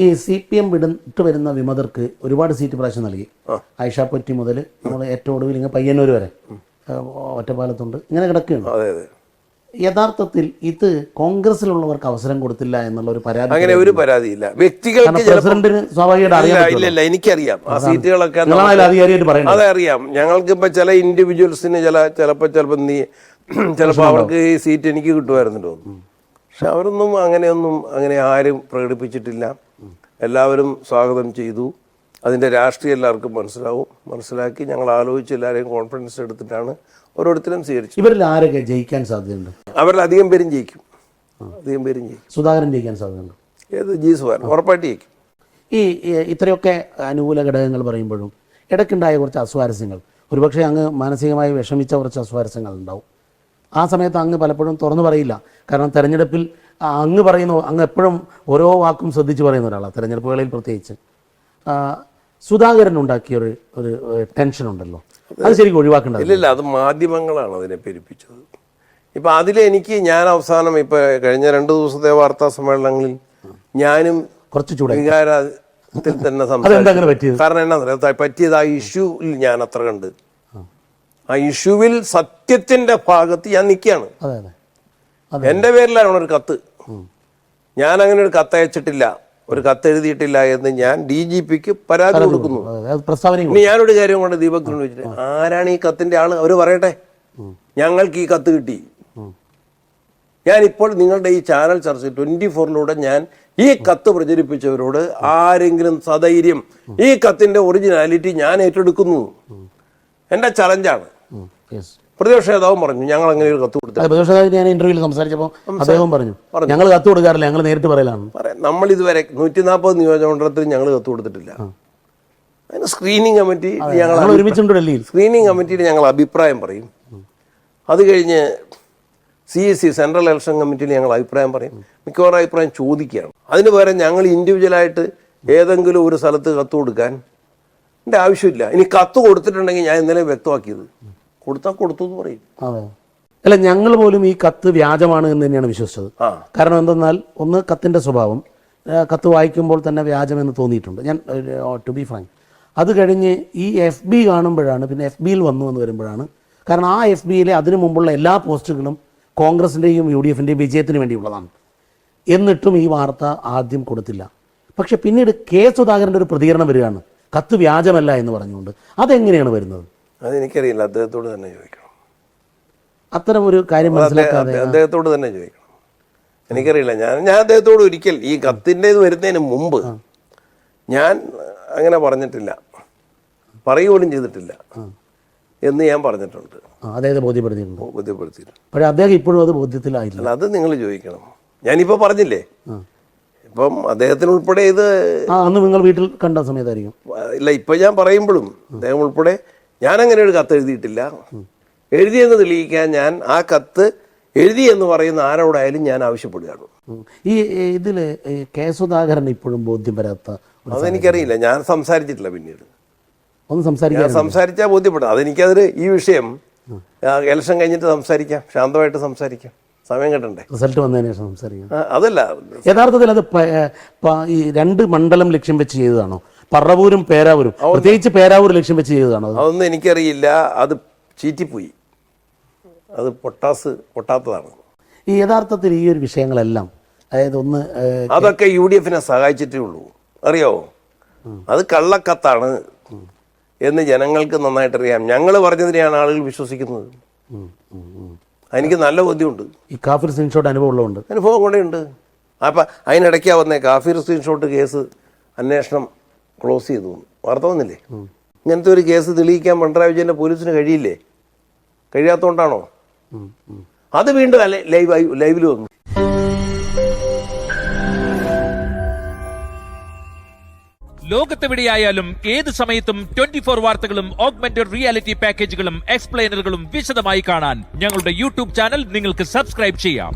ഈ CPM വിട്ട് വരുന്ന വിമതർക്ക് ഒരുപാട് സീറ്റ് പ്രാവശ്യം നൽകി. ആയിഷ പൊറ്റി മുതൽ നമ്മൾ ഏറ്റവും ഒടുവിൽ ഇങ്ങനെ പയ്യന്നൂർ വരെ ഒറ്റപ്പാലത്തുണ്ട് ഇങ്ങനെ കിടക്കുകയാണ്. യഥാർത്ഥത്തിൽ ഇത് കോൺഗ്രസിലുള്ളവർക്ക് അവസരം കൊടുത്തില്ല എന്നുള്ള ഒരു പരാതി. അങ്ങനെ ഒരു പരാതിയില്ല. വ്യക്തികൾക്ക് പ്രസിഡന്റിന് സ്വാഭാവികമായിട്ട് അറിയാം. എനിക്കറിയാം ആ സീറ്റുകളൊക്കെ അതറിയാം. ഞങ്ങൾക്കിപ്പോ ചില ഇൻഡിവിജ്വൽസിന് ചിലപ്പോൾ അവർക്ക് ഈ സീറ്റ് എനിക്ക് കിട്ടുമായിരുന്നല്ലോ. പക്ഷെ അവരൊന്നും അങ്ങനെ ആരും പ്രകടിപ്പിച്ചിട്ടില്ല. എല്ലാവരും സ്വാഗതം ചെയ്തു. അതിൻ്റെ രാഷ്ട്രീയം എല്ലാവർക്കും മനസ്സിലാക്കി ഞങ്ങൾ ആലോചിച്ച് എല്ലാവരെയും കോൺഫിഡൻസ് എടുത്തിട്ടാണ് ഓരോരുത്തരും സ്വീകരിച്ചു. ഇവരിൽ ആരൊക്കെ ജയിക്കാൻ സാധ്യതയുണ്ട്? അവരിൽ അധികം പേരും ജയിക്കും. സുധാകരൻ ജയിക്കാൻ സാധ്യതയുണ്ട്. സുധാകരൻ ഉറപ്പായിട്ട് ജയിക്കും. ഈ ഇത്രയൊക്കെ അനുകൂല ഘടകങ്ങൾ പറയുമ്പോഴും ഇടയ്ക്കുണ്ടായ കുറച്ച് അസ്വാരസ്യങ്ങൾ, ഒരുപക്ഷെ അങ്ങ് മാനസികമായി വിഷമിച്ച കുറച്ച് അസ്വാരസ്യങ്ങൾ ഉണ്ടാവും. ആ സമയത്ത് അങ്ങ് പലപ്പോഴും തുറന്നു പറയില്ല. കാരണം തെരഞ്ഞെടുപ്പിൽ അങ്ങ് എപ്പോഴും ഓരോ വാക്കും ശ്രദ്ധിച്ച് പറയുന്ന ഒരാളാണ്. തെരഞ്ഞെടുപ്പുകളിൽ പ്രത്യേകിച്ച് സുധാകരൻ ഉണ്ടാക്കിയ ഒരു ടെൻഷൻ ഉണ്ടല്ലോ, അത് ശരിക്കും ഒഴിവാക്കേണ്ടത്. ഇല്ല, അത് മാധ്യമങ്ങളാണ് അതിനെ പെരുപ്പിച്ചത്. ഇപ്പം അതിലെനിക്ക് ഞാൻ അവസാനം ഇപ്പം കഴിഞ്ഞ 2 ദിവസത്തെ വാർത്താ സമ്മേളനങ്ങളിൽ ഞാനും കുറച്ച് വികാരത്തിൽ തന്നെ സംസാരിച്ചു. കാരണം എന്നാ പറ്റിയത്, ആ ഇഷ്യൂവിൽ ഞാൻ അത്ര കണ്ട് ആ ഇഷ്യൂവിൽ സത്യത്തിന്റെ ഭാഗത്ത് ഞാൻ നിൽക്കുകയാണ്. എൻ്റെ പേരിലാണ് ഒരു കത്ത്. ഞാൻ അങ്ങനെ ഒരു കത്ത് അയച്ചിട്ടില്ല, ഒരു കത്ത് എഴുതിയിട്ടില്ല എന്ന് ഞാൻ DGPക്ക് പരാതി കൊടുക്കുന്നു. ഇനി ഞാനൊരു കാര്യം കൊണ്ട് ദീപക്കിനോട് വെച്ചിട്ട്, ആരാണ് ഈ കത്തിന്റെ ആള്? അവർ പറയട്ടെ. ഞങ്ങൾക്ക് ഈ കത്ത് കിട്ടി. ഞാനിപ്പോൾ നിങ്ങളുടെ ഈ ചാനൽ ചർച്ച 24-ലൂടെ ഞാൻ ഈ കത്ത് പ്രചരിപ്പിച്ചവരോട് ആരെങ്കിലും സധൈര്യം ഈ കത്തിന്റെ ഒറിജിനാലിറ്റി ഞാൻ ഏറ്റെടുക്കുന്നു. എന്റെ ചലഞ്ചാണ്. പ്രതിപക്ഷ നേതാവും പറഞ്ഞു ഞങ്ങൾ അങ്ങനെ ഒരു കത്ത് കൊടുത്തു. പ്രതിപക്ഷ നേതാവ് ഞാൻ ഇന്റർവ്യൂവിൽ സംസാരിച്ചപ്പോൾ അദ്ദേഹം പറഞ്ഞു ഞങ്ങൾ കത്ത് കൊടുക്കാറില്ല, ഞങ്ങൾ നേരിട്ട് പറയലാണ്. നമ്മൾ ഇതുവരെ 140 നിയോജകമണ്ഡലത്തിൽ ഞങ്ങൾ കത്ത് കൊടുത്തിട്ടില്ല. അതിന് സ്ക്രീനിങ് കമ്മിറ്റി സ്ക്രീനിങ് കമ്മിറ്റിയിൽ ഞങ്ങൾ അഭിപ്രായം പറയും. അത് കഴിഞ്ഞ് CEC സെൻട്രൽ ഇലക്ഷൻ കമ്മിറ്റിയിൽ ഞങ്ങൾ അഭിപ്രായം പറയും. മിക്കവാറും അഭിപ്രായം ചോദിക്കുകയാണ്. അതിന് പകരം ഞങ്ങൾ ഇൻഡിവിജ്വലായിട്ട് ഏതെങ്കിലും ഒരു സ്ഥലത്ത് കത്ത് കൊടുക്കാൻ എൻ്റെ ആവശ്യമില്ല. ഇനി കത്ത് കൊടുത്തിട്ടുണ്ടെങ്കിൽ ഞാൻ ഇന്നലെ വ്യക്തമാക്കിയത് കൊടുത്താൽ കൊടുത്തു എന്ന് പറയും. അല്ല, ഞങ്ങൾ പോലും ഈ കത്ത് വ്യാജമാണ് എന്ന് തന്നെയാണ് വിശ്വസിച്ചത്. കാരണം എന്തെന്നാൽ, ഒന്ന് കത്തിൻ്റെ സ്വഭാവം, കത്ത് വായിക്കുമ്പോൾ തന്നെ വ്യാജമെന്ന് തോന്നിയിട്ടുണ്ട് ഞാൻ, ടു ബി ഫ്രാങ്ക്. അത് കഴിഞ്ഞ് ഈ FB കാണുമ്പോഴാണ്, പിന്നെ FBയിൽ വന്നു എന്ന് വരുമ്പോഴാണ്. കാരണം ആ FBയിലെ അതിനു മുമ്പുള്ള എല്ലാ പോസ്റ്റുകളും കോൺഗ്രസിൻ്റെയും UDFിൻ്റെയും വിജയത്തിന് വേണ്ടിയുള്ളതാണ്. എന്നിട്ടും ഈ വാർത്ത ആദ്യം കൊടുത്തില്ല. പക്ഷെ പിന്നീട് സുധാകരൻ്റെ ഒരു പ്രതികരണം വരികയാണ്, കത്ത് വ്യാജമല്ല എന്ന് പറഞ്ഞുകൊണ്ട്. അതെങ്ങനെയാണ് വരുന്നത്? അതെനിക്കറിയില്ല, അദ്ദേഹത്തോട് തന്നെ ചോദിക്കണം. അത്തരം ഒരു കാര്യം മനസ്സിലാക്കാതെ അദ്ദേഹത്തോട് തന്നെ ചോദിക്കണം. എനിക്കറിയില്ല. ഞാൻ അദ്ദേഹത്തോട് ഒരിക്കൽ ഈ കത്തിൻ്റെ ഇത് വരുന്നതിന് മുമ്പ് ഞാൻ അങ്ങനെ പറഞ്ഞിട്ടില്ല, പറയുകയും ചെയ്തിട്ടില്ല എന്ന് ഞാൻ പറഞ്ഞിട്ടുണ്ട്. അദ്ദേഹത്തെ ബോധ്യപ്പെടുത്തിയിട്ടുണ്ട്. പക്ഷേ അദ്ദേഹം ഇപ്പോഴും അത് ബോധ്യത്തിലായില്ല. അത് നിങ്ങൾ ചോദിക്കണം. ഞാനിപ്പോൾ പറഞ്ഞില്ലേ, ഇപ്പം അദ്ദേഹത്തിന് ഉൾപ്പെടെ ഇത് അന്ന് നിങ്ങൾ വീട്ടിൽ കണ്ട സമയത്തായിരിക്കും. ഇല്ല, ഇപ്പം ഞാൻ പറയുമ്പോഴും അദ്ദേഹം ഉൾപ്പെടെ ഞാനങ്ങനെ ഒരു കത്ത് എഴുതിയിട്ടില്ല. എഴുതിയെന്ന് തെളിയിക്കാൻ ഞാൻ ആ കത്ത് എഴുതി എന്ന് പറയുന്ന ആരോടായാലും ഞാൻ ആവശ്യപ്പെടുകയാണ്. ഈ ഇതിൽ സുധാകരൻ ഇപ്പോഴും ബോധ്യം വരാത്ത അതെനിക്കറിയില്ല. ഞാൻ സംസാരിച്ചിട്ടില്ല. പിന്നീട് സംസാരിച്ചാൽ ബോധ്യപ്പെടും. അതെനിക്കതൊരു ഈ വിഷയം ഇലക്ഷൻ കഴിഞ്ഞിട്ട് സംസാരിക്കാം, ശാന്തമായിട്ട് സംസാരിക്കാം. സമയം കിട്ടണ്ടേ? റിസൾട്ട് വന്നതിന് ശേഷം സംസാരിക്കാം. അതല്ല, യഥാർത്ഥത്തിൽ അത് ഈ 2 മണ്ഡലം ലക്ഷ്യം വെച്ച് ചെയ്തതാണോ? പറവൂരും പേരാവൂരും, പ്രത്യേകിച്ച് പേരാവൂർ ലക്ഷ്യം വെച്ച് ചെയ്തതാണോ? അതൊന്നും എനിക്കറിയില്ല. അത് ചീറ്റിപ്പോയി. അത് പൊട്ടാത്തതാണ്. ഈ യഥാർത്ഥത്തിൽ ഈ ഒരു വിഷയങ്ങളെല്ലാം, അതായത് ഒന്ന് അതൊക്കെ UDFനെ സഹായിച്ചിട്ടേ ഉള്ളൂ. അറിയാവോ? അത് കള്ളക്കത്താണ് എന്ന് ജനങ്ങൾക്ക് നന്നായിട്ടറിയാം. ഞങ്ങൾ പറഞ്ഞതിനെയാണ് ആളുകൾ വിശ്വസിക്കുന്നത്. എനിക്ക് നല്ല ബോധ്യമുണ്ട്. ഈ കാഫിർ സ്ക്രീൻഷോട്ട് അനുഭവം കൂടെ ഉണ്ട്. അപ്പം അതിനിടയ്ക്കാ വന്നേ കാഫിർ സ്ക്രീൻഷോട്ട് കേസ് അന്വേഷണം ക്ലോസ് ചെയ്തു വാർത്ത വന്നില്ലേ? ഇങ്ങനത്തെ ഒരു കേസ് തെളിയിക്കാൻ പിണറായി വിജയൻ്റെ പോലീസിന് കഴിയില്ലേ? കഴിയാത്തതുകൊണ്ടാണോ? അത് വീണ്ടും ലൈവിൽ വന്നു. ലോകത്തെവിടെയായാലും ഏത് സമയത്തും 24 വാർത്തകളും ഓഗ്മെന്റഡ് റിയാലിറ്റി പാക്കേജുകളും എക്സ്പ്ലെയിനറുകളും വിശദമായി കാണാൻ ഞങ്ങളുടെ YouTube ചാനൽ നിങ്ങൾക്ക് സബ്സ്ക്രൈബ് ചെയ്യാം.